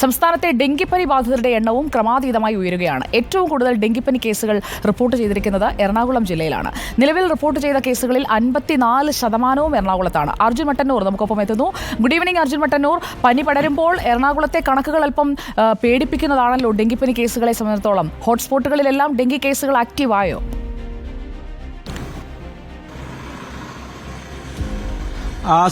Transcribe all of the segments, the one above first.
സംസ്ഥാനത്തെ ഡെങ്കിപ്പനി ബാധിതരുടെ എണ്ണവും ക്രമാതീതമായി ഉയരുകയാണ്. ഏറ്റവും കൂടുതൽ ഡെങ്കിപ്പനി കേസുകൾ റിപ്പോർട്ട് ചെയ്തിരിക്കുന്നത് എറണാകുളം ജില്ലയിലാണ്. നിലവിൽ റിപ്പോർട്ട് ചെയ്ത കേസുകളിൽ 54% എറണാകുളത്താണ്. അർജുൻ മട്ടന്നൂർ നമുക്കൊപ്പം എത്തുന്നു. Good evening Arjun Mattannur. പനി പടരുമ്പോൾ എറണാകുളത്തെ കണക്കുകൾ അല്പം പേടിപ്പിക്കുന്നതാണല്ലോ ഡെങ്കിപ്പനി കേസുകളെ സംബന്ധിച്ചിടത്തോളം. ഹോട്ട്സ്പോട്ടുകളിലെല്ലാം ഡെങ്കി കേസുകൾ ആക്റ്റീവായോ?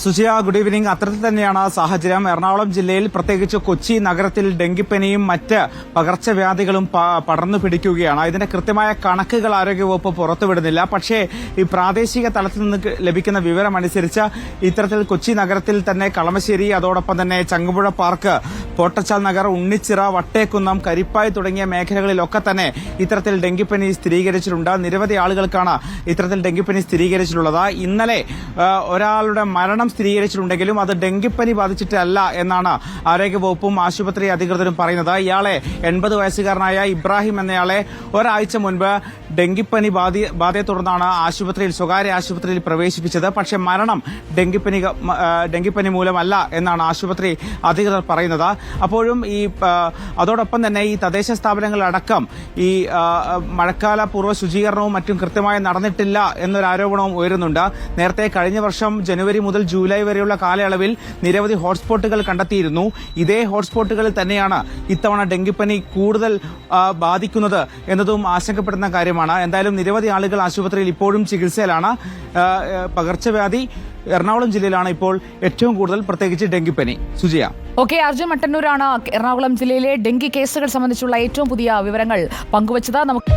സുജിയ, ഗുഡ് ഈവനിംഗ്. അത്തരത്തിൽ തന്നെയാണ് സാഹചര്യം. എറണാകുളം ജില്ലയിൽ പ്രത്യേകിച്ച് കൊച്ചി നഗരത്തിൽ ഡെങ്കിപ്പനിയും മറ്റ് പകർച്ചവ്യാധികളും പടർന്നു പിടിക്കുകയാണ്. ഇതിന്റെ കൃത്യമായ കണക്കുകൾ ആരോഗ്യവകുപ്പ് പുറത്തുവിടുന്നില്ല. പക്ഷേ ഈ പ്രാദേശിക തലത്തിൽ നിന്ന് ലഭിക്കുന്ന വിവരമനുസരിച്ച് ഇത്തരത്തിൽ കൊച്ചി നഗരത്തിൽ തന്നെ കളമശ്ശേരി, അതോടൊപ്പം തന്നെ ചങ്ങമ്പുഴ പാർക്ക്, പോട്ടച്ചാൽ നഗർ, ഉണ്ണിച്ചിറ, വട്ടേക്കുന്നം, കരിപ്പായി തുടങ്ങിയ മേഖലകളിലൊക്കെ തന്നെ ഇത്തരത്തിൽ ഡെങ്കിപ്പനി സ്ഥിരീകരിച്ചിട്ടുണ്ട്. നിരവധി ആളുകൾക്കാണ് ഇത്തരത്തിൽ ഡെങ്കിപ്പനി സ്ഥിരീകരിച്ചിട്ടുള്ളത്. ഇന്നലെ ഒരാളുടെ മരണം സ്ഥിരീകരിച്ചിട്ടുണ്ടെങ്കിലും അത് ഡെങ്കിപ്പനി ബാധിച്ചിട്ടല്ല എന്നാണ് ആരോഗ്യവകുപ്പും ആശുപത്രി അധികൃതരും പറയുന്നത്. ഇയാളെ 80 വയസ്സുകാരനായ ഇബ്രാഹിം എന്നയാളെ ഒരാഴ്ച മുൻപ് ഡെങ്കിപ്പനി ബാധയെ തുടർന്നാണ് സ്വകാര്യ ആശുപത്രിയിൽ പ്രവേശിപ്പിച്ചത്. പക്ഷേ മരണം ഡെങ്കിപ്പനി മൂലമല്ല എന്നാണ് ആശുപത്രി അധികൃതർ പറയുന്നത്. അപ്പോഴും അതോടൊപ്പം തന്നെ ഈ തദ്ദേശ സ്ഥാപനങ്ങളടക്കം ഈ മഴക്കാല പൂർവ്വ ശുചീകരണവും മറ്റും കൃത്യമായി നടന്നിട്ടില്ല എന്നൊരു ആരോപണവും ഉയരുന്നുണ്ട്. നേരത്തെ കഴിഞ്ഞ വർഷം ജനുവരി മുതൽ ജൂലൈ വരെയുള്ള കാലയളവിൽ നിരവധി ഹോട്ട്സ്പോട്ടുകൾ കണ്ടെത്തിയിരുന്നു. ഇതേ ഹോട്ട്സ്പോട്ടുകളിൽ തന്നെയാണ് ഇത്തവണ ഡെങ്കിപ്പനി കൂടുതൽ ബാധിക്കുന്നത് എന്നതും ആശങ്കപ്പെടുന്ന കാര്യമാണ്. എന്തായാലും നിരവധി ആളുകൾ ആശുപത്രിയിൽ ഇപ്പോഴും ചികിത്സയിലാണ്. പകർച്ചവ്യാധി എറണാകുളം ജില്ലയിലാണ് ഇപ്പോൾ ഏറ്റവും കൂടുതൽ, പ്രത്യേകിച്ച് ഡെങ്കിപ്പനി. സുജിയ. ഓക്കെ, അർജുൻ മട്ടന്നൂരാണ് എറണാകുളം ജില്ലയിലെ ഡെങ്കി കേസുകൾ സംബന്ധിച്ചുള്ള ഏറ്റവും പുതിയ വിവരങ്ങൾ പങ്കുവച്ചത്. നമുക്ക്